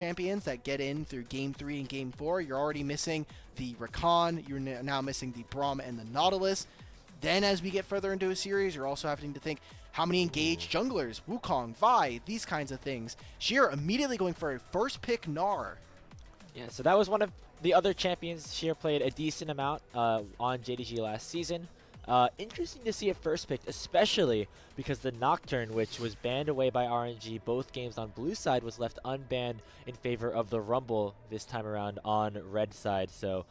champions that get in through Game 3 and Game 4. You're already missing the Rakan, you're now missing the Braum and the Nautilus. Then as we get further into a series, you're also having to think how many engaged junglers, Wukong, Vi, these kinds of things. Sheer immediately going for a first pick Gnar. Yeah, so that was one of the other champions. Sheer played a decent amount on JDG last season. Interesting to see it first picked, especially because the Nocturne, which was banned away by RNG both games on blue side, was left unbanned in favor of the Rumble this time around on red side. So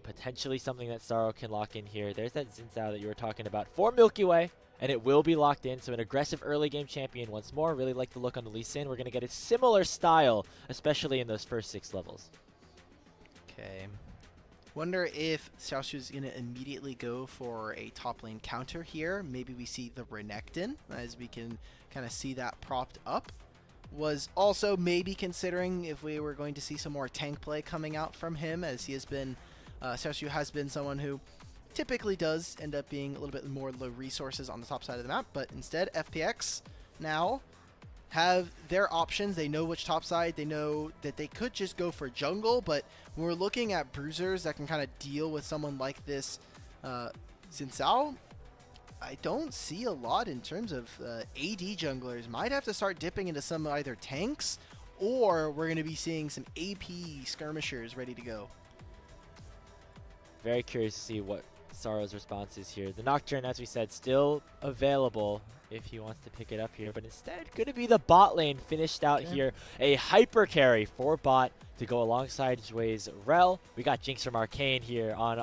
potentially something that Saro can lock in here. There's that Xin Zhao that you were talking about for Milky Way, and it will be locked in. So an aggressive early game champion once more. Really like the look on the Lee Sin. We're going to get a similar style, especially in those first 6 levels. Okay. Wonder if Xiaoxu is going to immediately go for a top lane counter here. Maybe we see the Renekton, as we can kind of see that propped up. Was also maybe considering if we were going to see some more tank play coming out from him, as he has been, Xiaoxu has been someone who typically does end up being a little bit more low resources on the top side of the map, but instead FPX now have their options. They know which top side. They know that they could just go for jungle, but when we're looking at bruisers that can kind of deal with someone like this Xin Zhao, I don't see a lot in terms of AD junglers. Might have to start dipping into some either tanks, or we're going to be seeing some AP skirmishers ready to go. Very curious to see what Saro's response is here. The Nocturne, as we said, still available if he wants to pick it up here, but instead going to be the bot lane finished out here. A hyper carry for bot to go alongside Jwei's Rel. We got Jinx from Arcane here on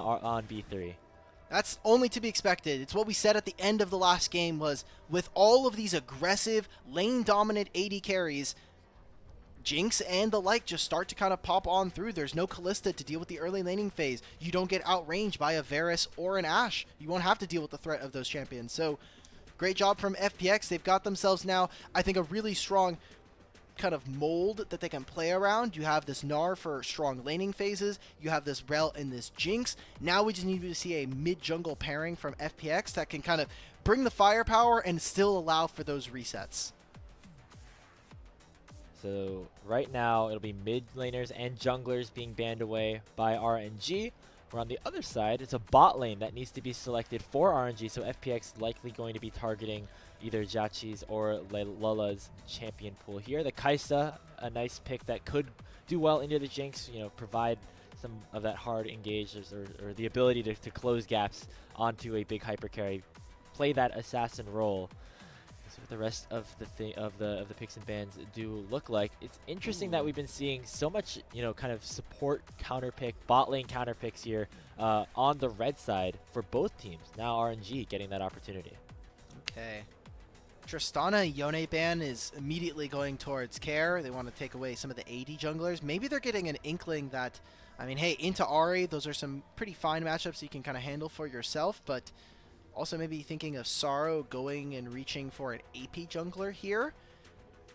B3. That's only to be expected. It's what we said at the end of the last game, was with all of these aggressive lane dominant AD carries, Jinx and the like just start to kind of pop on through. There's no Callista to deal with the early laning phase. You don't get outranged by a Varus or an Ashe. You won't have to deal with the threat of those champions. So great job from FPX. They've got themselves now, I think, a really strong kind of mold that they can play around. You have this Gnar for strong laning phases. You have this Rel and this Jinx. Now we just need to see a mid-jungle pairing from FPX that can kind of bring the firepower and still allow for those resets. So right now it'll be mid laners and junglers being banned away by RNG. Where on the other side, it's a bot lane that needs to be selected for RNG, so FPX likely going to be targeting either JiaQi's or Lele's champion pool here. The Kaisa, a nice pick that could do well into the Jinx, you know, provide some of that hard engage or the ability to close gaps onto a big hyper carry, play that assassin role. That's what the rest of the picks and bans do look like. It's interesting that we've been seeing so much, you know, kind of support counter pick, bot lane counter picks here on the red side for both teams. Now RNG getting that opportunity. Okay. Tristana Yone ban is immediately going towards Care. They want to take away some of the AD junglers. Maybe they're getting an inkling that, I mean, hey, into Ahri, those are some pretty fine matchups you can kind of handle for yourself, but also maybe thinking of Saro going and reaching for an AP jungler here.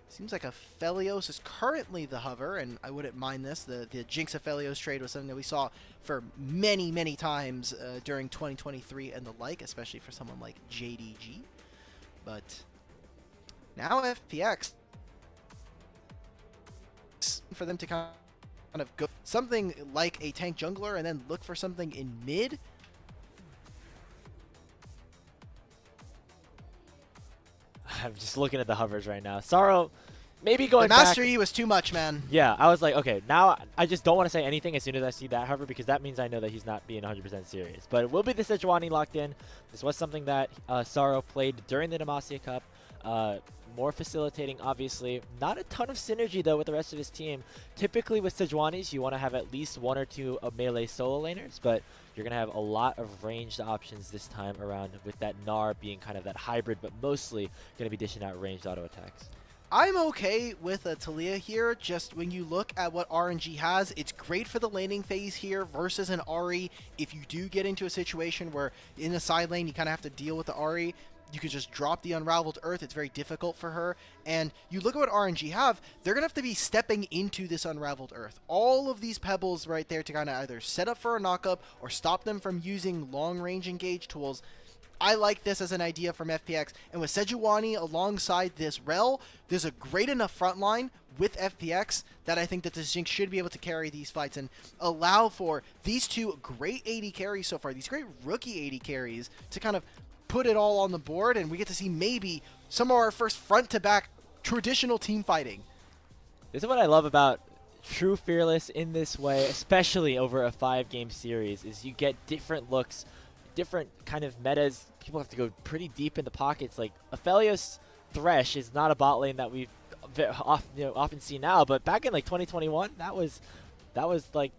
Seems like Aphelios is currently the hover, and I wouldn't mind this. The Jinx Aphelios trade was something that we saw for many, many times during 2023 and the like, especially for someone like JDG. But now FPX, for them to kind of go something like a tank jungler and then look for something in mid. I'm just looking at the hovers right now. Saro, maybe going the back. Master E was too much, man. Yeah, I was like, okay, now I just don't want to say anything as soon as I see that hover, because that means I know that he's not being 100% serious. But it will be the Sejuani locked in. This was something that Saro played during the Demacia Cup. More facilitating, obviously. Not a ton of synergy, though, with the rest of his team. Typically, with Sejuanis, you want to have at least 1 or 2 melee solo laners, but you're going to have a lot of ranged options this time around, with that Gnar being kind of that hybrid, but mostly going to be dishing out ranged auto attacks. I'm okay with a Taliyah here. Just when you look at what RNG has, it's great for the laning phase here versus an Ahri. If you do get into a situation where in the side lane you kind of have to deal with the Ahri, you could just drop the Unraveled Earth. It's very difficult for her. And you look at what RNG have, they're going to have to be stepping into this Unraveled Earth. All of these pebbles right there to kind of either set up for a knockup or stop them from using long-range engage tools. I like this as an idea from FPX. And with Sejuani alongside this Rel, there's a great enough front line with FPX that I think that this Jinx should be able to carry these fights and allow for these two great AD carries so far, these great rookie AD carries, to kind of put it all on the board, and we get to see maybe some of our first front-to-back traditional team fighting. This is what I love about true Fearless in this way, especially over a 5-game series, is you get different looks, different kind of metas. People have to go pretty deep in the pockets. Like Aphelios Thresh is not a bot lane that we've often see now, but back in like 2021, that was like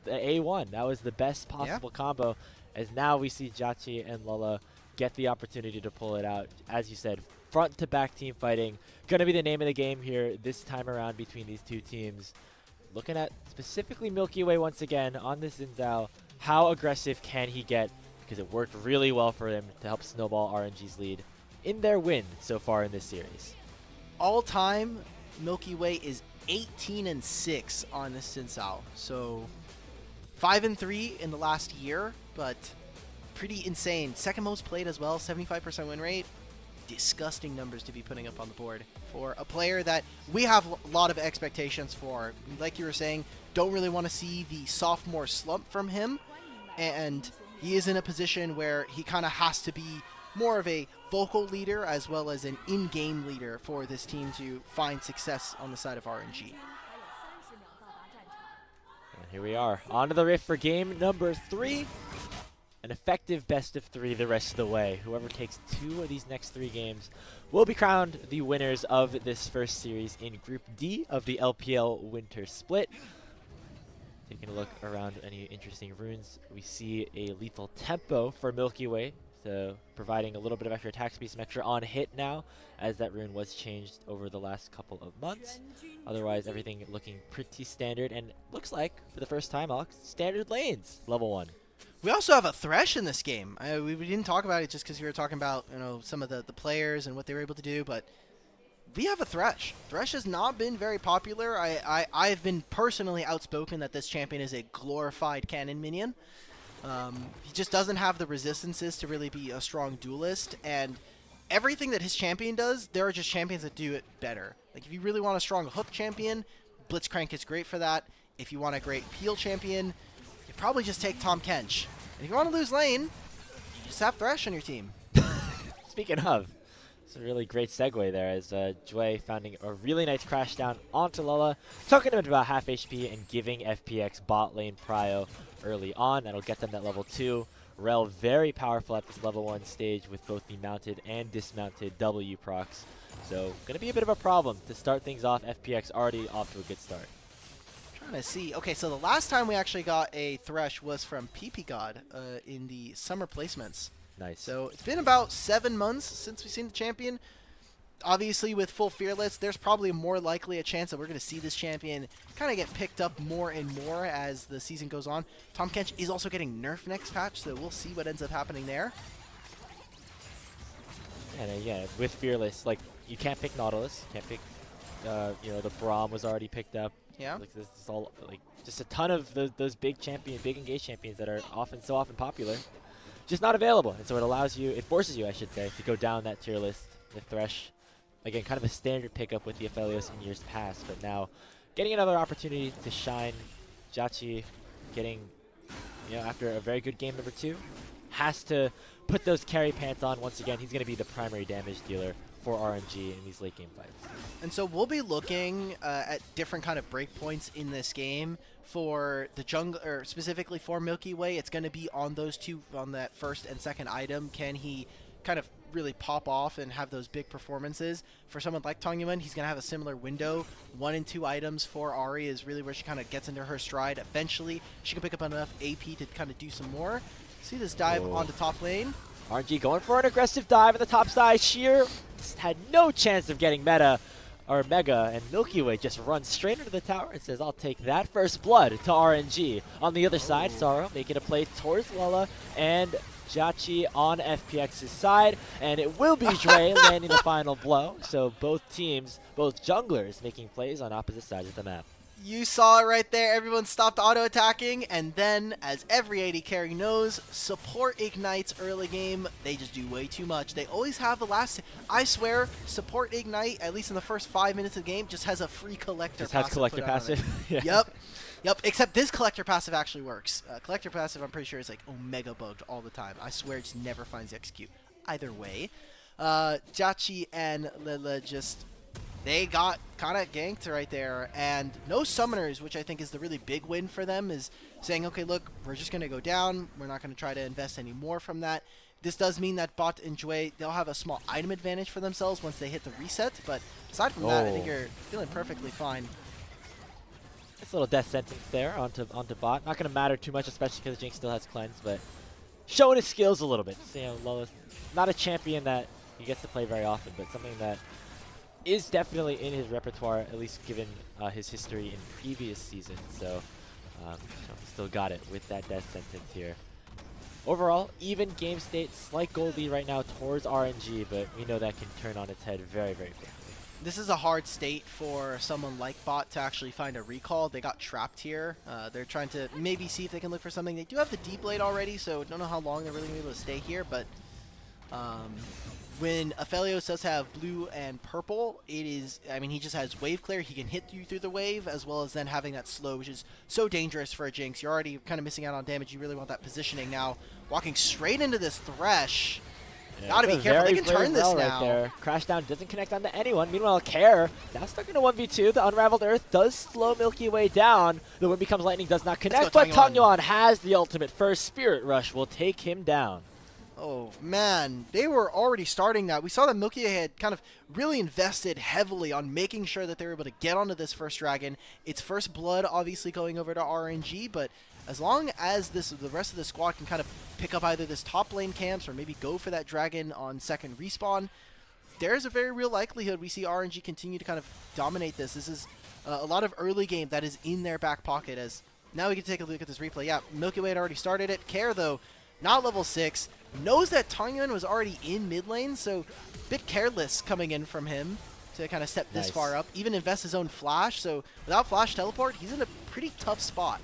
the A1. That was the best possible combo. As now we see JiaQi and Lele get the opportunity to pull it out. As you said, front to back team fighting gonna be the name of the game here this time around between these two teams. Looking at specifically milkyway once again on this Xin Zhao. How aggressive can he get? Because it worked really well for him to help snowball RNG's lead in their win so far in this series. All-time, Milky Way is 18-6 on this Xin Zhao. So 5-3 in the last year, but pretty insane. Second most played as well, 75% win rate. Disgusting numbers to be putting up on the board for a player that we have a lot of expectations for. Like you were saying, don't really want to see the sophomore slump from him, and he is in a position where he kind of has to be more of a vocal leader as well as an in-game leader for this team to find success on the side of RNG. And here we are, on to the Rift for game number 3. An effective best of 3 the rest of the way. Whoever takes 2 of these next 3 games will be crowned the winners of this first series in Group D of the LPL Winter Split. Taking a look around any interesting runes, we see a lethal tempo for Milky Way, so providing a little bit of extra attack speed, some extra on hit now, as that rune was changed over the last couple of months. Otherwise, everything looking pretty standard, and looks like, for the first time, Alex, standard lanes, level 1. We also have a Thresh in this game. We didn't talk about it just because we were talking about some of the players and what they were able to do, but we have a Thresh. Thresh has not been very popular. I've been personally outspoken that this champion is a glorified cannon minion. He just doesn't have the resistances to really be a strong duelist, and everything that his champion does, there are just champions that do it better. Like if you really want a strong hook champion, Blitzcrank is great for that. If you want a great peel champion, you probably just take Tahm Kench. And if you want to lose lane, you just have Thresh on your team. Speaking of, it's a really great segue there as Jwei finding a really nice crash down onto Lele, talking him at about half HP and giving FPX bot lane prio early on. That'll get them that level 2. Rel very powerful at this level 1 stage with both the mounted and dismounted W procs. So going to be a bit of a problem to start things off. FPX already off to a good start. Trying to see. Okay, so the last time we actually got a Thresh was from PP God in the summer placements. Nice. So it's been about 7 months since we've seen the champion. Obviously, with full Fearless, there's probably more likely a chance that we're going to see this champion kind of get picked up more and more as the season goes on. Tahm Kench is also getting nerfed next patch, so we'll see what ends up happening there. And yeah, with Fearless, like you can't pick Nautilus, you can't pick, the Braum was already picked up. Yeah. Like this is all like just a ton of those big engaged champions that are so often popular, just not available. And so it forces you, I should say, to go down that tier list. The Thresh, again, kind of a standard pickup with the Aphelios in years past, but now getting another opportunity to shine. JiaQi getting, after a very good game number 2, has to put those carry pants on once again. He's going to be the primary damage dealer for RNG in these late game fights. And so we'll be looking at different kind of breakpoints in this game for the jungle, or specifically for Milky Way. It's going to be on those two, on that first and second item. Can he kind of really pop off and have those big performances? For someone like Tangyuan, he's going to have a similar window. 1 and 2 items for Ahri is really where she kind of gets into her stride. Eventually, she can pick up enough AP to kind of do some more. See this dive onto top lane. RNG going for an aggressive dive at the top side. Sheer had no chance of getting mega, and Milky Way just runs straight into the tower and says, I'll take that first blood to RNG. On the other side, Sorrow making a play towards Lele and JiaQi on FPX's side, and it will be Jwei landing the final blow. So both teams, both junglers, making plays on opposite sides of the map. You saw it right there. Everyone stopped auto-attacking, and then, as every AD carry knows, support ignites early game. They just do way too much. They always have the last... I swear, support ignite, at least in the first 5 minutes of the game, just has a free collector Just passive. has collector passive. Yeah. Yep. Yep, except this collector passive actually works. Collector passive, I'm pretty sure, is like omega bugged all the time. I swear it just never finds the execute. Either way, JiaQi and Lele just... They got kind of ganked right there, and no summoners, which I think is the really big win for them, is saying, okay, look, we're just going to go down. We're not going to try to invest any more from that. This does mean that Bot and Jwei, they'll have a small item advantage for themselves once they hit the reset, but aside from that, I think you're feeling perfectly fine. It's a little death sentence there onto Bot. Not going to matter too much, especially because Jinx still has cleanse, but showing his skills a little bit. So, you know, Lola's not a champion that he gets to play very often, but something that is definitely in his repertoire, at least given his history in previous seasons. So, still got it with that death sentence here. Overall, even game state, slight goal lead right now towards RNG, but we know that can turn on its head very, very quickly. This is a hard state for someone like Bot to actually find a recall. They got trapped here. They're trying to maybe see if they can look for something. They do have the D-Blade already, so don't know how long they're really going to be able to stay here, but when Aphelios does have blue and purple, it is, I mean, he just has wave clear. He can hit you through the wave, as well as then having that slow, which is so dangerous for a Jinx. You're already kind of missing out on damage. You really want that positioning now. Walking straight into this Thresh. Yeah, Gotta be careful. They can turn this now. Right there. Crashdown doesn't connect onto anyone. Meanwhile, Care, now stuck in a 1v2. The Unraveled Earth does slow Milky Way down. The Wind Becomes Lightning does not connect, but Tangyuan has the ultimate first. Spirit Rush will take him down. Oh, man. They were already starting that. We saw that Milky Way had kind of really invested heavily on making sure that they were able to get onto this first dragon. It's first blood, obviously, going over to RNG, but as long as the rest of the squad can kind of pick up either this top lane camps or maybe go for that dragon on second respawn, there's a very real likelihood we see RNG continue to kind of dominate this. This is a lot of early game that is in their back pocket. As now we can take a look at this replay. Yeah, Milky Way had already started it. Care, though, not level 6, knows that Tangyuan was already in mid lane, so a bit careless coming in from him to kind of step this far up. Even invest his own flash, so without flash teleport, he's in a pretty tough spot.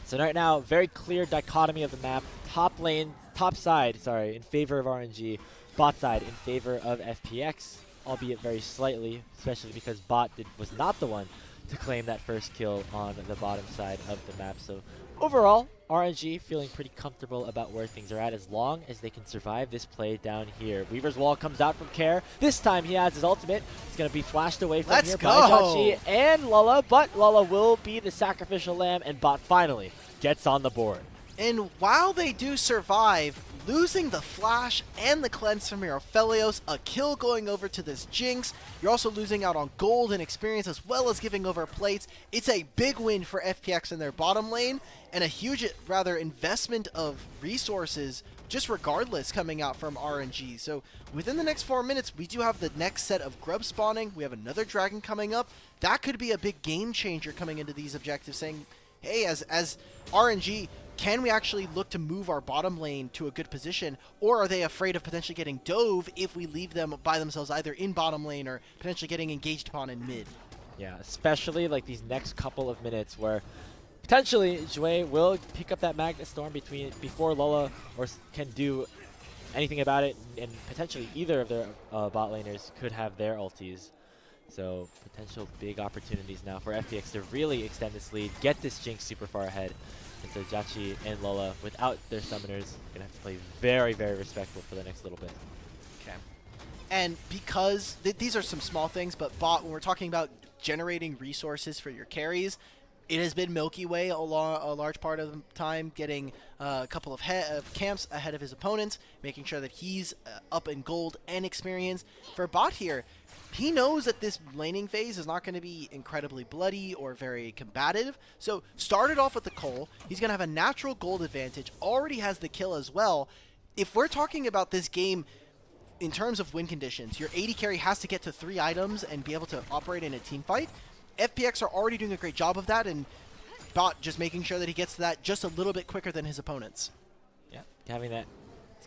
So right now, very clear dichotomy of the map. Top lane, top side, sorry, in favor of RNG. Bot side in favor of FPX, albeit very slightly, especially because Bot was not the one to claim that first kill on the bottom side of the map. So overall, RNG feeling pretty comfortable about where things are at as long as they can survive this play down here. Weaver's Wall comes out from Care. This time he has his ultimate. It's going to be flashed away from here by JiaQi and Lele, but Lele will be the sacrificial lamb, and Bot finally gets on the board. And while they do survive, losing the flash and the cleanse from your Aphelios, a kill going over to this Jinx, you're also losing out on gold and experience as well as giving over plates. It's a big win for FPX in their bottom lane, and a huge, rather, investment of resources just regardless coming out from RNG. So within the next 4 minutes, we do have the next set of grub spawning. We have another dragon coming up. That could be a big game changer coming into these objectives, saying, hey, as RNG, can we actually look to move our bottom lane to a good position, or are they afraid of potentially getting dove if we leave them by themselves either in bottom lane or potentially getting engaged upon in mid? Yeah, especially like these next couple of minutes where potentially Jwei will pick up that Magnet Storm before Lele can do anything about it, and potentially either of their bot laners could have their ultis. So potential big opportunities now for FPX to really extend this lead, get this Jinx super far ahead. And so JiaQi and Lele, without their summoners, going to have to play very, very respectful for the next little bit. Okay. And because these are some small things, but Bot, when we're talking about generating resources for your carries, it has been Milky Way a large part of the time, getting a couple of camps ahead of his opponents, making sure that he's up in gold and experience. For Bot here, he knows that this laning phase is not going to be incredibly bloody or very combative. So started off with the Cole. He's going to have a natural gold advantage, already has the kill as well. If we're talking about this game in terms of win conditions, your AD carry has to get to 3 items and be able to operate in a team fight. FPX are already doing a great job of that, and Bot just making sure that he gets to that just a little bit quicker than his opponents. Yeah, having that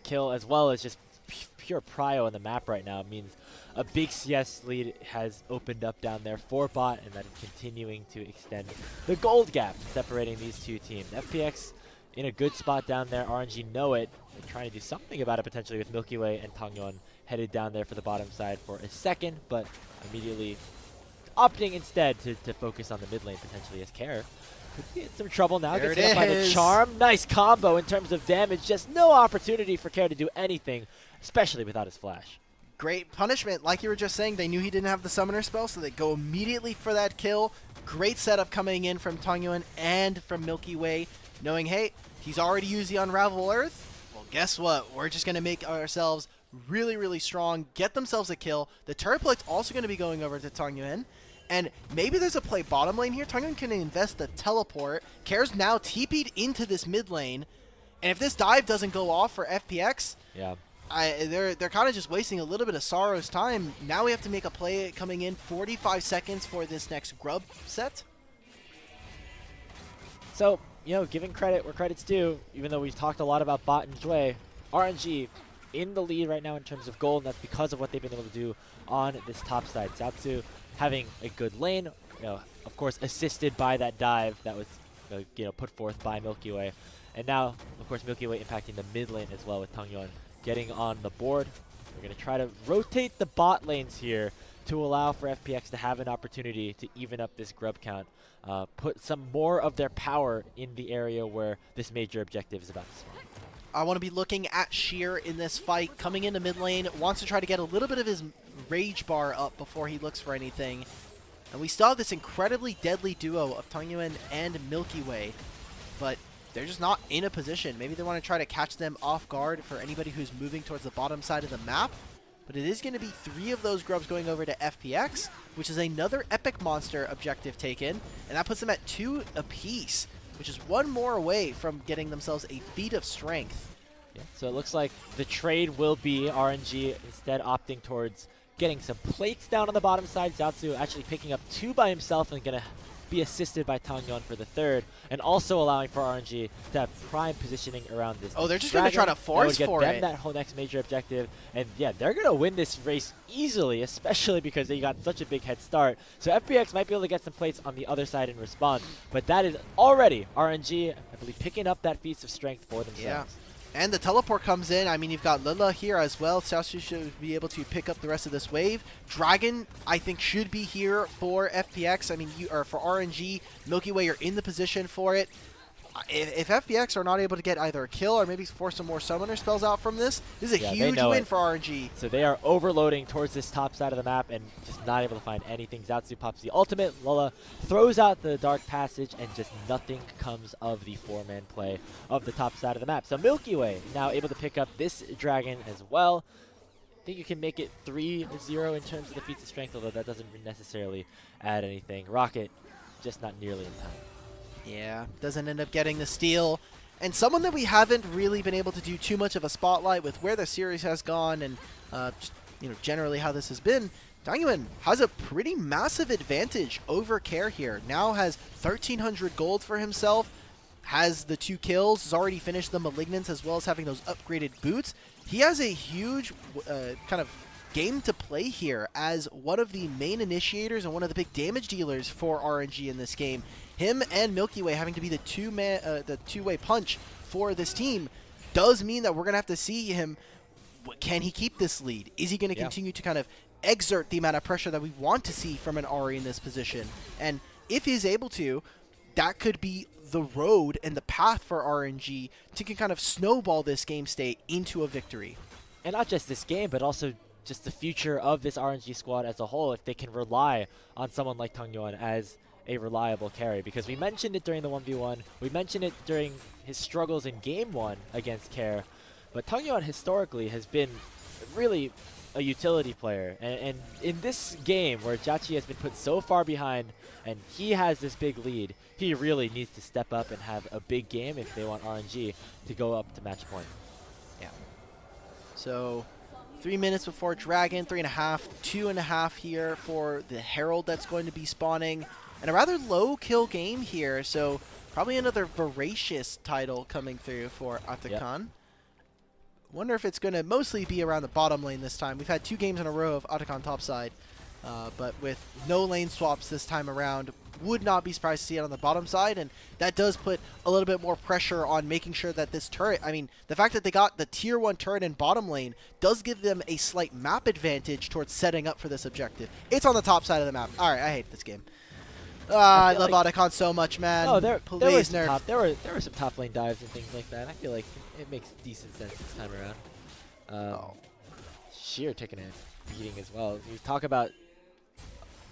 kill as well as just pure prio on the map right now means a big CS lead has opened up down there for bot, and that is continuing to extend the gold gap separating these two teams. FPX in a good spot down there. RNG know it. They're trying to do something about it potentially with milkyway and Tangyuan headed down there for the bottom side for a second, but immediately opting instead to focus on the mid lane potentially as Care could be in some trouble now. There Gets hit up by the charm. Nice combo in terms of damage. Just no opportunity for Care to do anything, especially without his flash. Great punishment. Like you were just saying, they knew he didn't have the summoner spell, so they go immediately for that kill. Great setup coming in from Tangyuan and from Milky Way, knowing, hey, he's already used the Unravel Earth. Well, guess what? We're just going to make ourselves really, really strong, get themselves a kill. The turret plate's also going to be going over to Tangyuan. And maybe there's a play bottom lane here. Tangyuan can invest the teleport. Care's now TP'd into this mid lane. And if this dive doesn't go off for FPX, yeah, they're kind of just wasting a little bit of Sorrow's time. Now we have to make a play coming in 45 seconds for this next grub set. So, you know, giving credit where credit's due, even though we've talked a lot about bot and Jwei, RNG in the lead right now in terms of gold, and that's because of what they've been able to do on this top side. Xiaoxu having a good lane, you know, of course assisted by that dive that was you know, put forth by Milky Way. And now, of course, Milky Way impacting the mid lane as well with Tangyuan getting on the board. We're going to try to rotate the bot lanes here to allow for FPX to have an opportunity to even up this grub count. Put some more of their power in the area where this major objective is about to spawn. I want to be looking at Sheer in this fight, coming into mid lane, wants to try to get a little bit of his rage bar up before he looks for anything. And we still have this incredibly deadly duo of Tangyuan and Milky Way, but they're just not in a position. Maybe they want to try to catch them off guard for anybody who's moving towards the bottom side of the map. But it is going to be 3 of those grubs going over to FPX, which is another epic monster objective taken, and that puts them at 2 apiece, which is 1 more away from getting themselves a feat of strength. Yeah, so it looks like the trade will be RNG instead opting towards getting some plates down on the bottom side. Xiaoxu actually picking up 2 by himself and going to be assisted by Tangyuan for the 3rd, and also allowing for RNG to have prime positioning around this. Oh, they're just going to try to force for it. That whole next major objective, and yeah, they're going to win this race easily, especially because they got such a big head start. So FPX might be able to get some plates on the other side and respond, but that is already RNG, I believe, picking up that feats of strength for themselves. Yeah. And the teleport comes in. I mean, you've got Lele here as well. Xiaoxu should be able to pick up the rest of this wave. Dragon, I think, should be here for FPX. I mean, for RNG. Milky Way are in the position for it. If FPX are not able to get either a kill or maybe force some more summoner spells out from this, this is a huge win for RNG. So they are overloading towards this top side of the map and just not able to find anything. Xiaoxu pops the ultimate. Lele throws out the dark passage, and just nothing comes of the 4-man play of the top side of the map. So Milky Way now able to pick up this dragon as well. I think you can make it 3-0 in terms of the feats of strength, although that doesn't necessarily add anything. Rocket just not nearly in time. Yeah, doesn't end up getting the steal. And someone that we haven't really been able to do too much of a spotlight with where the series has gone and just, you know, generally how this has been, Tangyuan has a pretty massive advantage over Care here. Now has 1,300 gold for himself, has the 2 kills, has already finished the Malignants as well as having those upgraded boots. He has a huge kind of game to play here as one of the main initiators and one of the big damage dealers for RNG in this game. Him and Milky Way having to be the two-way punch for this team does mean that we're going to have to see him. Can he keep this lead? Is he going to continue to kind of exert the amount of pressure that we want to see from an Ari in this position? And if he's able to, that could be the road and the path for RNG to kind of snowball this game state into a victory. And not just this game, but also just the future of this RNG squad as a whole, if they can rely on someone like Tangyuan as a reliable carry. Because we mentioned it during the 1v1, we mentioned it during his struggles in Game 1 against Care, but Tangyuan historically has been really a utility player. And in this game where JiaQi has been put so far behind and he has this big lead, he really needs to step up and have a big game if they want RNG to go up to match point. Yeah. So 3 minutes before Dragon, 3.5, 2.5 here for the Herald that's going to be spawning. And a rather low kill game here, so probably another voracious title coming through for Atakan. Wonder if it's going to mostly be around the bottom lane this time. We've had 2 games in a row of Otacon topside, but with no lane swaps this time around, would not be surprised to see it on the bottom side, and that does put a little bit more pressure on making sure that this turret, I mean, the fact that they got the tier 1 turret in bottom lane does give them a slight map advantage towards setting up for this objective. It's on the top side of the map. Alright, I hate this game. I love like Otacon so much, man. Oh, there were some nerf. top lane dives and things like that. I feel like it makes decent sense this time around. Sheer taking a beating as well. If you talk about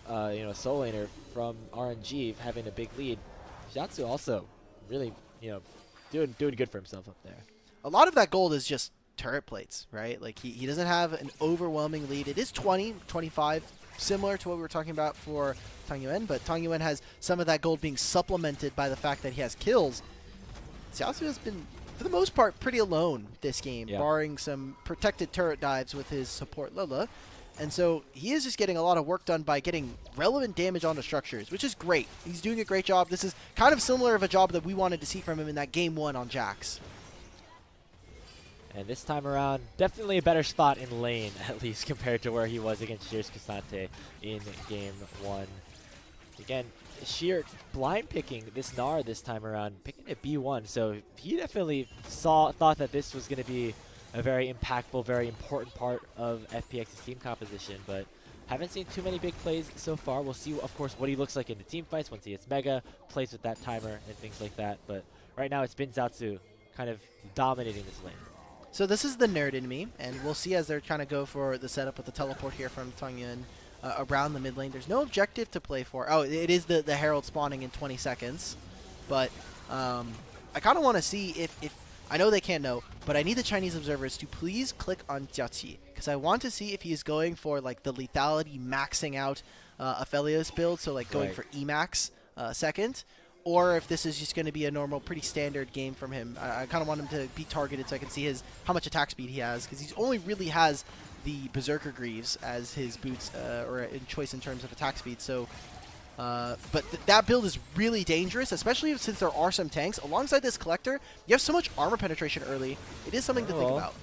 you know, solo laner from RNG having a big lead, Xiaoxu also really, you know, doing good for himself up there. A lot of that gold is just turret plates, right? Like he doesn't have an overwhelming lead. It is 20, 25, similar to what we were talking about for Tangyuan, but Tangyuan has some of that gold being supplemented by the fact that he has kills. Xiaoxu has been, for the most part, pretty alone this game, barring some protected turret dives with his support Lele. And so he is just getting a lot of work done by getting relevant damage onto structures, which is great. He's doing a great job. This is kind of similar of a job that we wanted to see from him in that game 1 on Jax. And this time around, definitely a better spot in lane, at least compared to where he was against Sheer Casante in game 1. Again, Sheer blind picking this Gnar this time around, picking a B1. So he definitely thought that this was going to be a very impactful, very important part of FPX's team composition, but haven't seen too many big plays so far. We'll see, of course, what he looks like in the team fights once he hits Mega, plays with that timer and things like that. But right now it's been Xiaoxu kind of dominating this lane. So this is the nerd in me, and we'll see as they're trying to go for the setup with the teleport here from Tangyuan around the mid lane. There's no objective to play for. Oh, it is the Herald spawning in 20 seconds, but I kind of want to see if I know they can't know, but I need the Chinese observers to please click on JiaQi, because I want to see if he is going for like the lethality maxing out Aphelios build, so like going for Emax second, or if this is just going to be a normal, pretty standard game from him. I kind of want him to be targeted so I can see how much attack speed he has, because he only really has the Berserker Greaves as his boots or in choice in terms of attack speed. So. But that build is really dangerous, especially since there are some tanks. Alongside this Collector, you have so much armor penetration early. It is something to think about.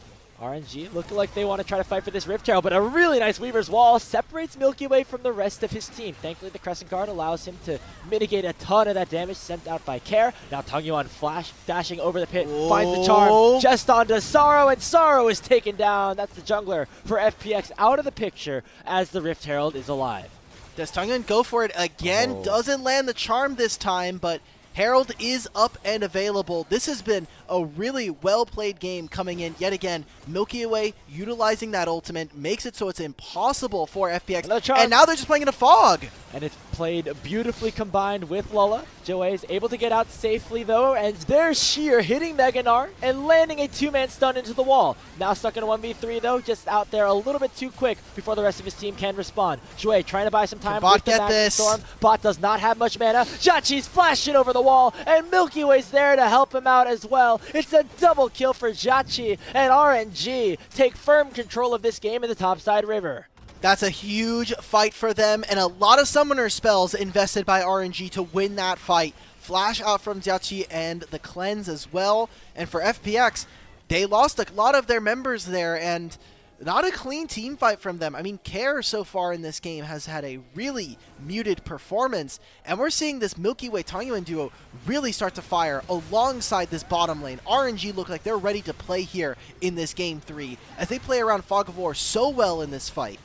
RNG looking like they want to try to fight for this Rift Herald, but a really nice Weaver's Wall separates milkyway from the rest of his team. Thankfully, the Crescent Guard allows him to mitigate a ton of that damage sent out by Care. Now Tangyuan flash dashing over the pit, finds the charm just onto Sorrow, and Sorrow is taken down. That's the jungler for FPX out of the picture as the Rift Herald is alive. Does Tangyuan go for it again? Doesn't land the charm this time, but Herald is up and available. This has been a really well-played game coming in yet again. Milkyway utilizing that ultimate makes it so it's impossible for FPX. And now they're just playing in a fog. And it's played beautifully combined with Lele. Jwei is able to get out safely though, and there's Sheer hitting Mega Gnar and landing a 2-man stun into the wall. Now stuck in a 1v3 though, just out there a little bit too quick before the rest of his team can respond. Jwei trying to buy some time with the Magic Storm. Bot does not have much mana. JiaQi's flashed it over the wall, and Milky Way's there to help him out as well. It's a double kill for JiaQi, and RNG take firm control of this game in the topside river. That's a huge fight for them, and a lot of summoner spells invested by RNG to win that fight. Flash out from JiaQi and the cleanse as well. And for FPX, they lost a lot of their members there, and not a clean team fight from them. I mean, Care so far in this game has had a really muted performance, and we're seeing this Milky Way Tangyuan duo really start to fire alongside this bottom lane. RNG look like they're ready to play here in this game 3 as they play around Fog of War so well in this fight.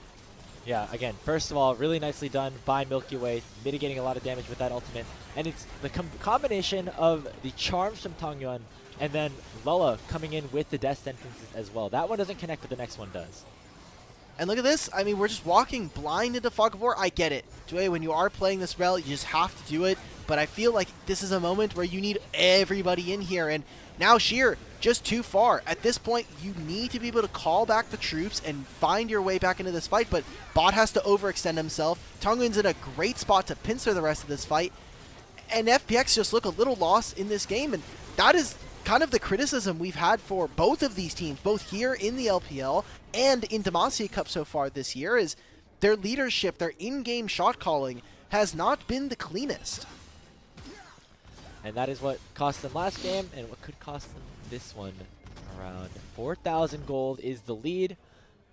Yeah, again, first of all, really nicely done by Milky Way, mitigating a lot of damage with that ultimate. And it's the combination of the charms from Tangyuan and then Lele coming in with the death sentences as well. That one doesn't connect, but the next one does. And look at this. I mean, we're just walking blind into Fog of War. I get it. Jwei, when you are playing this rel, you just have to do it. But I feel like this is a moment where you need everybody in here. And now Sheer, just too far. At this point, you need to be able to call back the troops and find your way back into this fight. But Bot has to overextend himself. Tangyuan's in a great spot to pincer the rest of this fight. And FPX just look a little lost in this game. And that is kind of the criticism we've had for both of these teams, both here in the LPL and in Demacia Cup so far this year, is their leadership, their in-game shot calling has not been the cleanest. And that is what cost them last game and what could cost them this one Around 4,000 gold is the lead.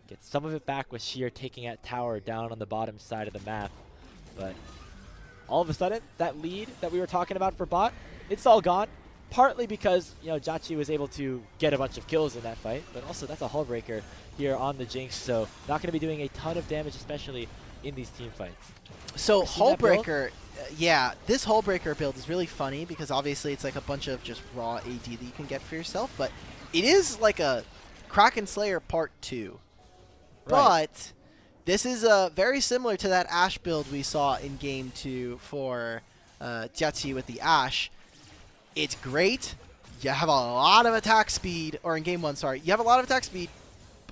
Get some of it back with Sheer taking out tower down on the bottom side of the map. But all of a sudden, that lead that we were talking about for bot, it's all gone. Partly because, you know, JiaQi was able to get a bunch of kills in that fight, but also that's a hull breaker here on the Jinx, so not going to be doing a ton of damage, especially in these team fights. So hull breaker, yeah, this hull breaker build is really funny because obviously it's like a bunch of just raw AD that you can get for yourself, but it is like a Kraken Slayer Part 2. Right. But this is very similar to that Ashe build we saw in Game 2 for JiaQi with the Ashe. It's great. You have a lot of attack speed, or in Game 1, sorry. You have a lot of attack speed,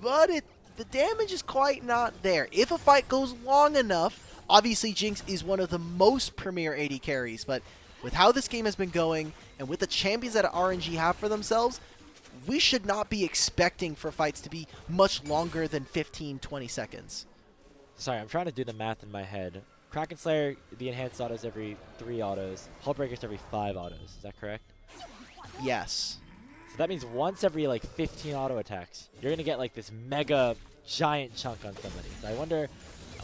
but the damage is quite not there. If a fight goes long enough, obviously Jinx is one of the most premier AD carries, but with how this game has been going, and with the champions that RNG have for themselves, we should not be expecting for fights to be much longer than 15-20 seconds. Sorry, I'm trying to do the math in my head. Kraken Slayer, the enhanced autos every 3 autos. Hull Breakers every 5 autos. Is that correct? Yes. So that means once every like 15 auto attacks, you're gonna get like this mega giant chunk on somebody. So I wonder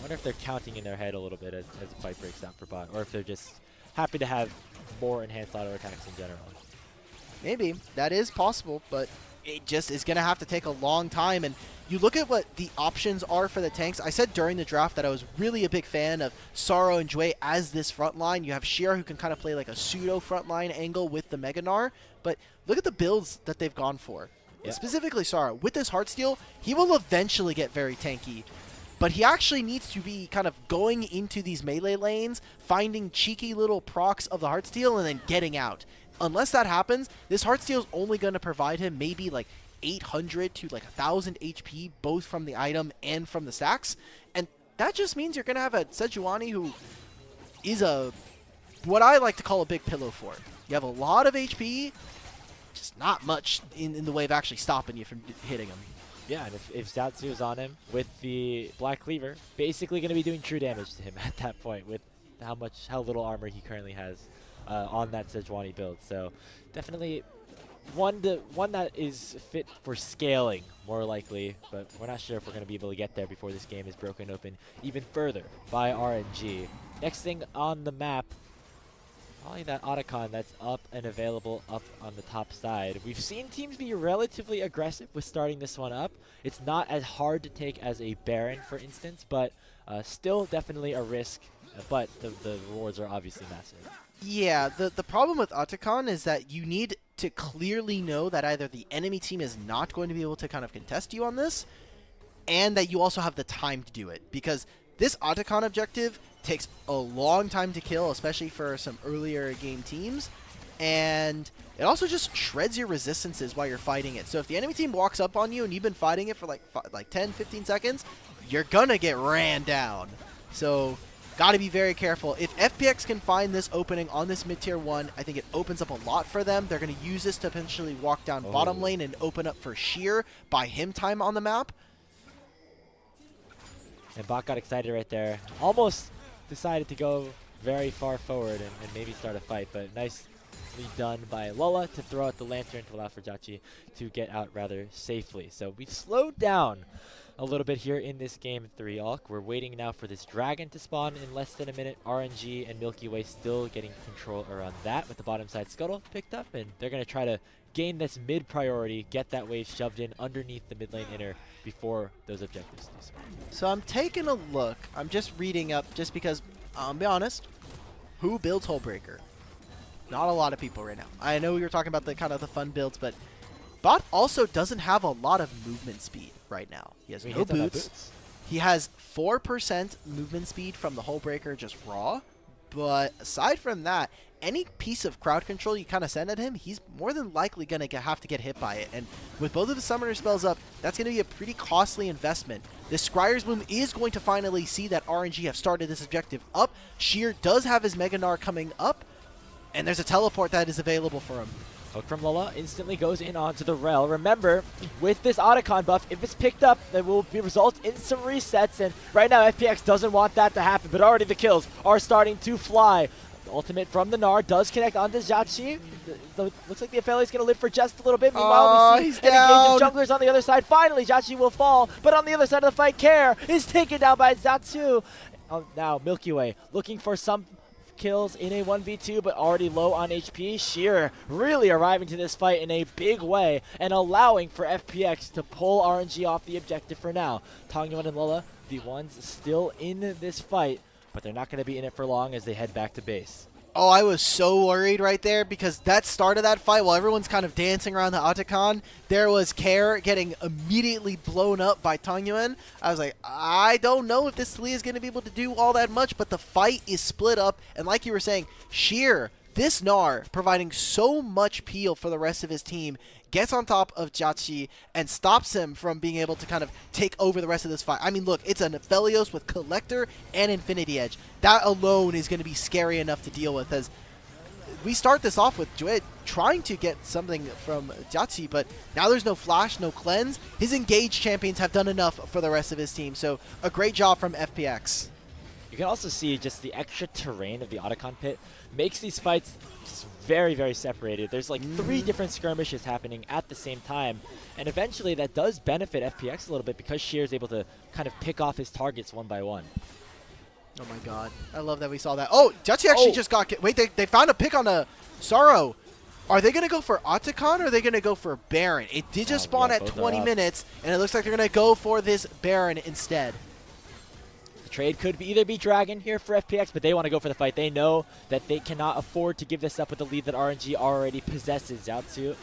if they're counting in their head a little bit as the fight breaks down for bot, or if they're just happy to have more enhanced auto attacks in general. Maybe. That is possible, but it just is going to have to take a long time. And you look at what the options are for the tanks. I said during the draft that I was really a big fan of Sorrow and Jwei as this front line. You have Sheer who can kind of play like a pseudo front line angle with the Mega Gnar. But look at the builds that they've gone for. Yep. Specifically Sorrow. With this Heartsteel, he will eventually get very tanky. But he actually needs to be kind of going into these melee lanes, finding cheeky little procs of the Heartsteel, and then getting out. Unless that happens, this Heartsteel is only going to provide him maybe like 800 to like 1,000 HP, both from the item and from the stacks. And that just means you're going to have a Sejuani who is what I like to call a big pillow fort. You have a lot of HP, just not much in the way of actually stopping you from hitting him. Yeah, and if Xiaoxu is on him with the Black Cleaver, basically going to be doing true damage to him at that point with how little armor he currently has on that Sejuani build. So definitely one that is fit for scaling, more likely, but we're not sure if we're going to be able to get there before this game is broken open even further by RNG. Next thing on the map, probably that Otacon that's up and available up on the top side. We've seen teams be relatively aggressive with starting this one up. It's not as hard to take as a Baron, for instance, but still definitely a risk, but the rewards are obviously massive. Yeah, the problem with Otacon is that you need to clearly know that either the enemy team is not going to be able to kind of contest you on this, and that you also have the time to do it. Because this Otacon objective takes a long time to kill, especially for some earlier game teams, and it also just shreds your resistances while you're fighting it. So if the enemy team walks up on you and you've been fighting it for like 10, 15 seconds, you're gonna get ran down. So got to be very careful. If FPX can find this opening on this mid-tier 1, I think it opens up a lot for them. They're going to use this to potentially walk down bottom lane and open up for Sheer, buy him time on the map. And bot got excited right there. Almost decided to go very far forward and maybe start a fight, but nicely done by Lola to throw out the lantern to allow for JiaQi to get out rather safely. So we've slowed down a little bit here in this game 3, Alk. We're waiting now for this dragon to spawn in less than a minute. RNG and Milky Way still getting control around that with the bottom side scuttle picked up, and they're going to try to gain this mid priority, get that wave shoved in underneath the mid lane inner before those objectives do so. So I'm taking a look. I'm just reading up just because, I'll be honest, who builds Hullbreaker? Not a lot of people right now. I know we were talking about the kind of the fun builds, but bot also doesn't have a lot of movement speed right now. He has no boots. He has 4% movement speed from the Hullbreaker just raw. But aside from that, any piece of crowd control you kind of send at him, he's more than likely going to have to get hit by it. And with both of the summoner spells up, that's going to be a pretty costly investment. This Scryer's Bloom is going to finally see that RNG have started this objective up. Sheer does have his Mega Gnar coming up, and there's a teleport that is available for him. Hook from Lola instantly goes in onto the Rel. Remember, with this Otacon buff, if it's picked up, that will result in some resets. And right now, FPX doesn't want that to happen, but already the kills are starting to fly. The ultimate from the Gnar does connect onto JiaQi. Looks like the FLA is going to live for just a little bit. Meanwhile, we see an engage of junglers on the other side. Finally, JiaQi will fall, but on the other side of the fight, Care is taken down by Xiaoxu. Now, Milky Way looking for some kills in a 1v2, but already low on HP. Sheer really arriving to this fight in a big way and allowing for FPX to pull RNG off the objective for now. Tangyuan and Lele, the ones still in this fight, but they're not going to be in it for long as they head back to base. Oh, I was so worried right there because that start of that fight, while everyone's kind of dancing around the Otacon, there was Care getting immediately blown up by Tangyuan. I was like, I don't know if this Lee is going to be able to do all that much, but the fight is split up. And like you were saying, Sheer, this Gnar, providing so much peel for the rest of his team, gets on top of JiaQi and stops him from being able to kind of take over the rest of this fight. I mean, look, it's an Aphelios with Collector and Infinity Edge. That alone is going to be scary enough to deal with, as we start this off with Jwei trying to get something from JiaQi, but now there's no Flash, no Cleanse. His engaged champions have done enough for the rest of his team, so a great job from FPX. You can also see just the extra terrain of the Otacon pit makes these fights just very, very separated. There's like 3 different skirmishes happening at the same time, and eventually that does benefit FPX a little bit because Sheer is able to kind of pick off his targets one by one. Oh my god. I love that we saw that. Oh, JiaQi actually just got... Wait, they found a pick on a Sorrow. Are they going to go for Otacon or are they going to go for Baron? It did just spawn at 20 minutes, and it looks like they're going to go for this Baron instead. Trade could either be Dragon here for FPX, but they want to go for the fight. They know that they cannot afford to give this up with the lead that RNG already possesses. Xiaoxu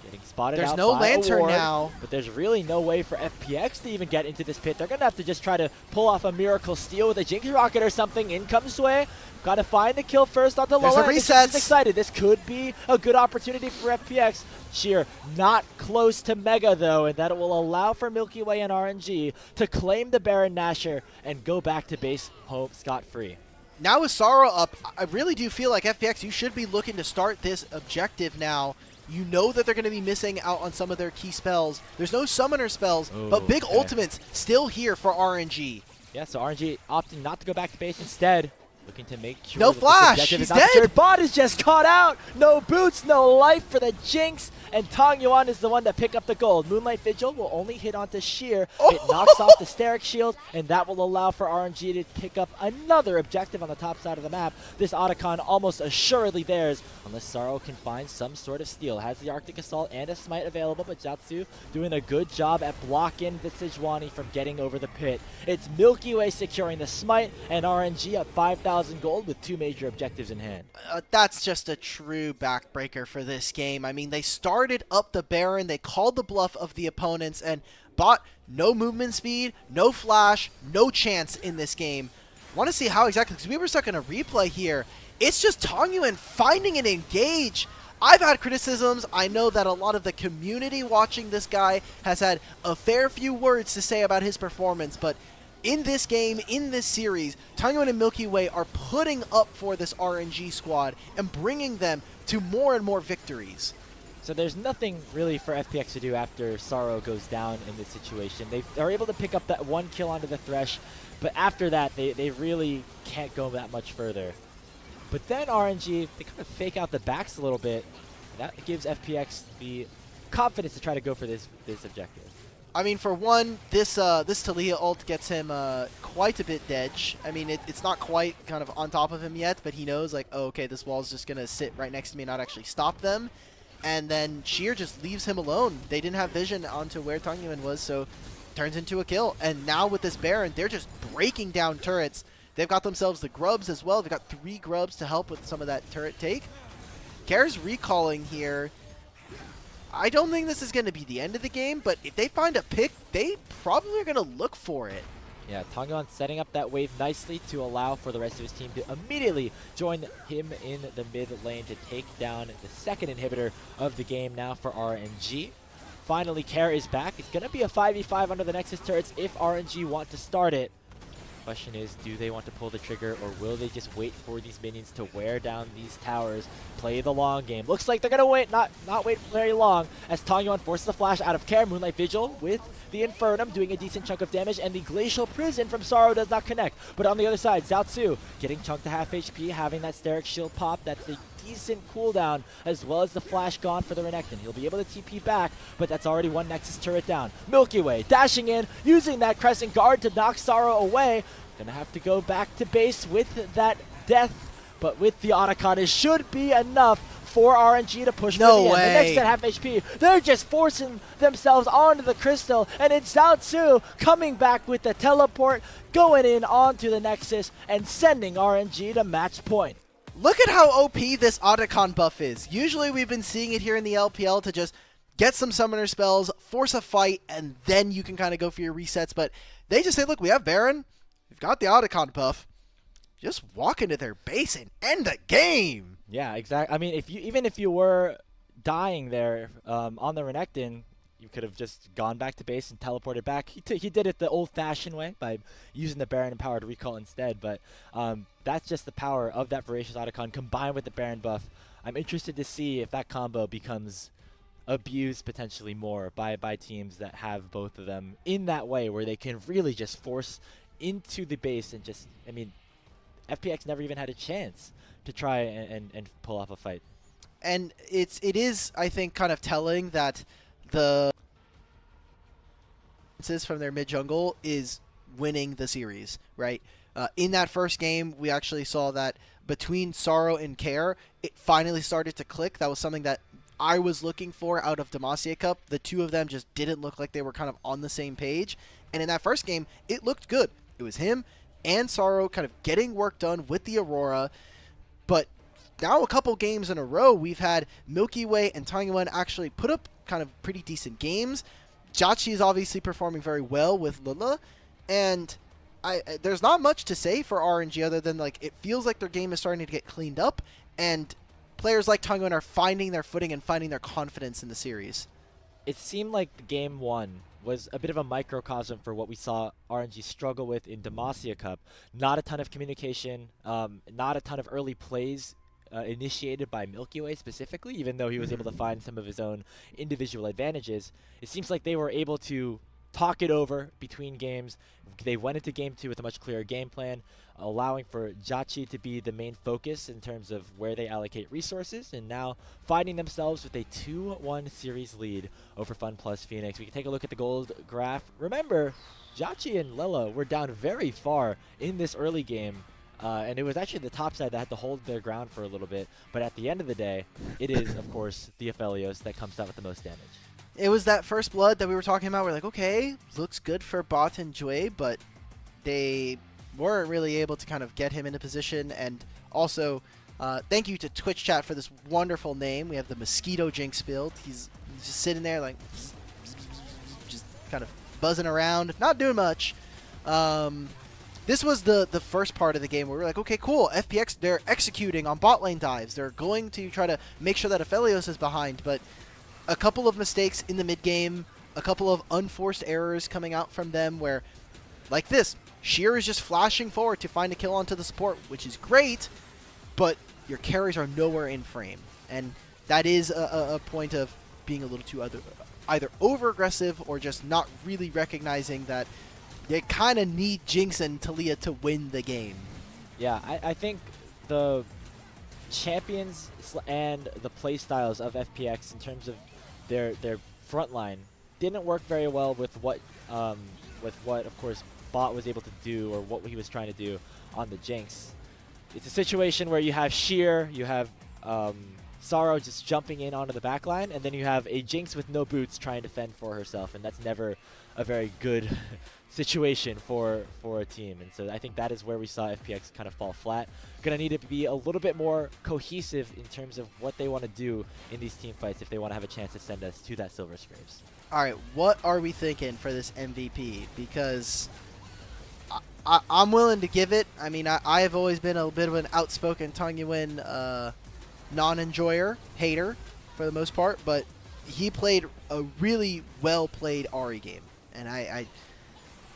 getting spotted There's out no by Lantern Award, now. but there's really no way for FPX to even get into this pit. They're going to have to just try to pull off a miracle steal with a Jinx Rocket or something. In comes Jwei. Got to find the kill first onto Lele. There's a resets. Excited. This could be a good opportunity for FPX. Sheer not close to Mega though, and that will allow for Milky Way and RNG to claim the Baron Nashor and go back to base home scot-free. Now with Sorrow up, I really do feel like FPX, you should be looking to start this objective now. You know that they're going to be missing out on some of their key spells. There's no summoner spells, but big ultimates still here for RNG. Yeah, so RNG opting not to go back to base instead. Looking to make sure no Flash, he's dead. Bot is just caught out. No boots, no life for the Jinx. And Tangyuan is the one to pick up the gold. Moonlight Vigil will only hit onto Sheer. It knocks off the Steric Shield, and that will allow for RNG to pick up another objective on the top side of the map. This Otacon almost assuredly theirs, unless Sorrow can find some sort of steal. Has the Arctic Assault and a Smite available, but Xiaoxu doing a good job at blocking the Sejuani from getting over the pit. It's Milky Way securing the Smite, and RNG at 5,000 gold with 2 major objectives in hand. That's just a true backbreaker for this game. I mean, they started up the Baron, they called the bluff of the opponents, and bot no movement speed, no flash, no chance in this game. Want to see how exactly, because we were stuck in a replay here. It's just Tangyuan finding an engage. I've had criticisms. I know that a lot of the community watching this guy has had a fair few words to say about his performance, but in this game, in this series, Tangyuan and Milky Way are putting up for this RNG squad and bringing them to more and more victories. So there's nothing really for FPX to do after Sorrow goes down in this situation. They are able to pick up that 1 kill onto the Thresh, but after that, they really can't go that much further. But then RNG, they kind of fake out the backs a little bit. That gives FPX the confidence to try to go for this objective. I mean, for one, this Talia ult gets him quite a bit dedge. I mean, it's not quite kind of on top of him yet, but he knows, like, oh, okay, this wall's just going to sit right next to me and not actually stop them. And then Sheer just leaves him alone. They didn't have vision onto where Tangyuan was, so turns into a kill. And now with this Baron, they're just breaking down turrets. They've got themselves the grubs as well. They've got 3 grubs to help with some of that turret take. Care's recalling here. I don't think this is going to be the end of the game, but if they find a pick, they probably are going to look for it. Yeah, Tangyuan setting up that wave nicely to allow for the rest of his team to immediately join him in the mid lane to take down the second inhibitor of the game now for RNG. Finally, Care is back. It's going to be a 5v5 under the Nexus turrets if RNG want to start it. question is, do they want to pull the trigger, or will they just wait for these minions to wear down these towers, play the long game? Looks like they're going to wait, not wait very long, as Tangyuan forces the flash out of care. Moonlight Vigil with the Infernum doing a decent chunk of damage, and the Glacial Prison from Sorrow does not connect. But on the other side, Xiaoxu getting chunked to half HP, having that Steric Shield pop. That's a decent cooldown, as well as the flash gone for the Renekton. He'll be able to TP back, but that's already one Nexus turret down. Milky Way dashing in, using that Crescent Guard to knock Sorrow away. Gonna have to go back to base with that death, but with the Otacon, it should be enough for RNG to push for the end. The next at half HP, they're just forcing themselves onto the crystal, and it's Xiaoxu coming back with the teleport, going in onto the Nexus, and sending RNG to match point. Look at how OP this Otacon buff is. Usually we've been seeing it here in the LPL to just get some summoner spells, force a fight, and then you can kind of go for your resets. But they just say, look, we have Baron, we've got the Otacon buff. Just walk into their base and end the game. Yeah, exactly. I mean, even if you were dying there on the Renekton, you could have just gone back to base and teleported back. He did it the old-fashioned way by using the Baron and power to recall instead, but that's just the power of that Voracious Otacon combined with the Baron buff. I'm interested to see if that combo becomes abused potentially more by teams that have both of them in that way, where they can really just force into the base and just, I mean, FPX never even had a chance to try and pull off a fight. And it is, I think, kind of telling that the from their mid jungle is winning the series, right? In that first game, we actually saw that between Sorrow and Care, it finally started to click. That was something that I was looking for out of Demacia Cup. The two of them just didn't look like they were kind of on the same page. And in that first game, it looked good. It was him and Sorrow kind of getting work done with the Aurora. But now a couple games in a row, we've had Milky Way and Tangyuan actually put up kind of pretty decent games. JiaQi is obviously performing very well with Lele, and there's not much to say for RNG other than, like, it feels like their game is starting to get cleaned up, and players like Tangyuan are finding their footing and finding their confidence in the series. It seemed like game one was a bit of a microcosm for what we saw RNG struggle with in Demacia Cup. Not a ton of communication, not a ton of early plays initiated by Milky Way specifically, even though he was able to find some of his own individual advantages. It seems like they were able to talk it over between games. They went into game two with a much clearer game plan, allowing for JiaQi to be the main focus in terms of where they allocate resources, and now finding themselves with a 2-1 series lead over FunPlus Phoenix. We can take a look at the gold graph. Remember, JiaQi and Lele were down very far in this early game, and it was actually the top side that had to hold their ground for a little bit, but at the end of the day, it is, of course, the Aphelios that comes out with the most damage. It was that first blood that we were talking about. We're like, okay, looks good for Bot and Jwei, but they weren't really able to kind of get him into position. And also, thank you to Twitch chat for this wonderful name. We have the Mosquito Jinx build. He's just sitting there like, just kind of buzzing around, not doing much. This was the first part of the game where we were like, okay, cool, FPX, they're executing on bot lane dives. They're going to try to make sure that Aphelios is behind, but a couple of mistakes in the mid game, a couple of unforced errors coming out from them where, like this, Sheer is just flashing forward to find a kill onto the support, which is great, but your carries are nowhere in frame. And that is a point of being a little too either over-aggressive or just not really recognizing that they kind of need Jinx and Talia to win the game. Yeah, I think the champions and the playstyles of FPX in terms of their front line didn't work very well with what of course Bot was able to do, or what he was trying to do on the Jinx. It's a situation where you have Sheer, you have Sorrow just jumping in onto the backline, and then you have a Jinx with no boots trying to fend for herself, and that's never a very good situation for a team. And so I think that is where we saw FPX kind of fall flat. Gonna need to be a little bit more cohesive in terms of what they want to do in these team fights if they want to have a chance to send us to that Silver Scrapes. All right, what are we thinking for this MVP? Because I'm willing to give it. I mean, I have always been a bit of an outspoken Tangyuan non-enjoyer, hater for the most part, but he played a really well-played Ahri game. And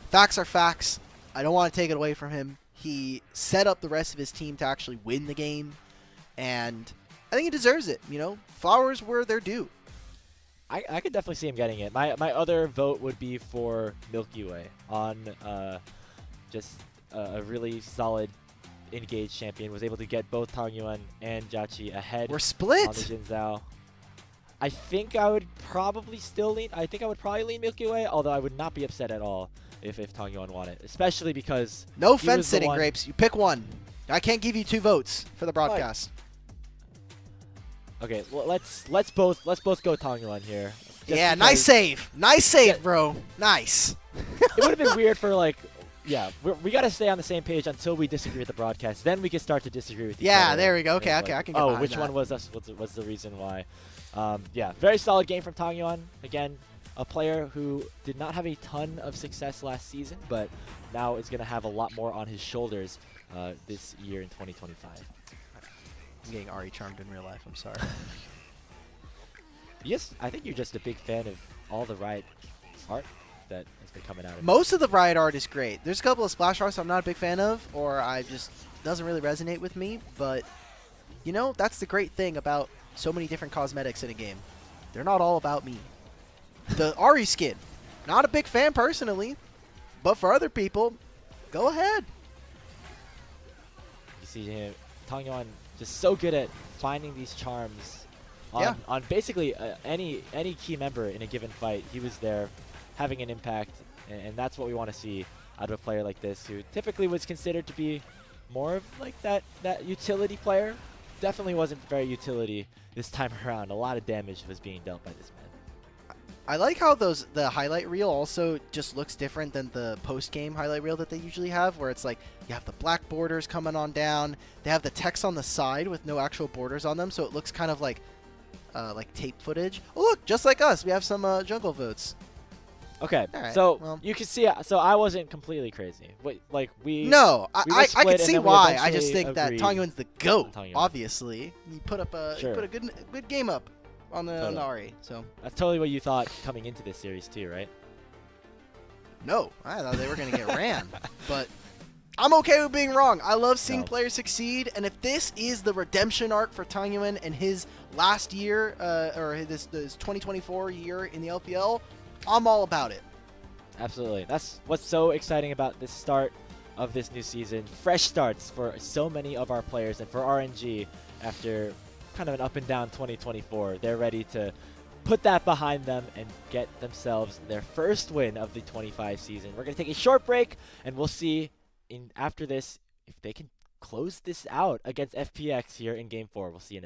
facts are facts. I don't want to take it away from him. He set up the rest of his team to actually win the game, and I think he deserves it. You know, flowers were their due. I could definitely see him getting it. My other vote would be for milkyway on just a really solid engaged champion. Was able to get both Tangyuan and JiaQi ahead. We're split. On the Jin Zhao. I think I would probably still lean. I think I would probably lean milkyway, although I would not be upset at all if Tangyuan won it, especially because no fence sitting, Grapes. You pick one. I can't give you 2 votes for the broadcast. Okay, well, let's both go Tangyuan here. Yeah, nice save. Nice save, bro. Nice. It would have been weird for like, yeah, we got to stay on the same page until we disagree with the broadcast. Then we can start to disagree with each other. Yeah, there we go. Okay, like, okay, I can get behind which that. one was us? What's the reason why? Yeah, very solid game from Tangyuan. Again, a player who did not have a ton of success last season, but now is going to have a lot more on his shoulders this year in 2025. I'm getting Ari charmed in real life. I'm sorry. Yes, I think you're just a big fan of all the Riot art that has been coming out of it. Most of the Riot art is great. There's a couple of splash arts I'm not a big fan of, or I just doesn't really resonate with me. But you know, that's the great thing about so many different cosmetics in a game. They're not all about me. The Ari skin, not a big fan personally, but for other people, go ahead. You see him, Tangyuan, just so good at finding these charms on basically any key member in a given fight. He was there, having an impact, and that's what we want to see out of a player like this, who typically was considered to be more of like that utility player. Definitely wasn't very utility this time around. A lot of damage was being dealt by this man. I like how the highlight reel also just looks different than the post-game highlight reel that they usually have, where it's like you have the black borders coming on down. They have the text on the side with no actual borders on them, so it looks kind of like tape footage. Oh, look, just like us, we have some jungle votes. Okay, right, so well. you can see, so I wasn't completely crazy. Like No, I can see why. I just think that agreed Tangyuan's the GOAT, Tangyuan. obviously. He put up a good game up on the Ari. So that's totally what you thought coming into this series too, right? No, I thought they were going to get ran. But I'm okay with being wrong. I love seeing players succeed, and if this is the redemption arc for Tangyuan and his last year, or this 2024 year in the LPL, I'm all about it. Absolutely. That's what's so exciting about this start of this new season. Fresh starts for so many of our players, and for RNG after kind of an up and down 2024. They're ready to put that behind them and get themselves their first win of the 25 season. We're going to take a short break, and we'll see after this if they can close this out against FPX here in Game 4. We'll see you in a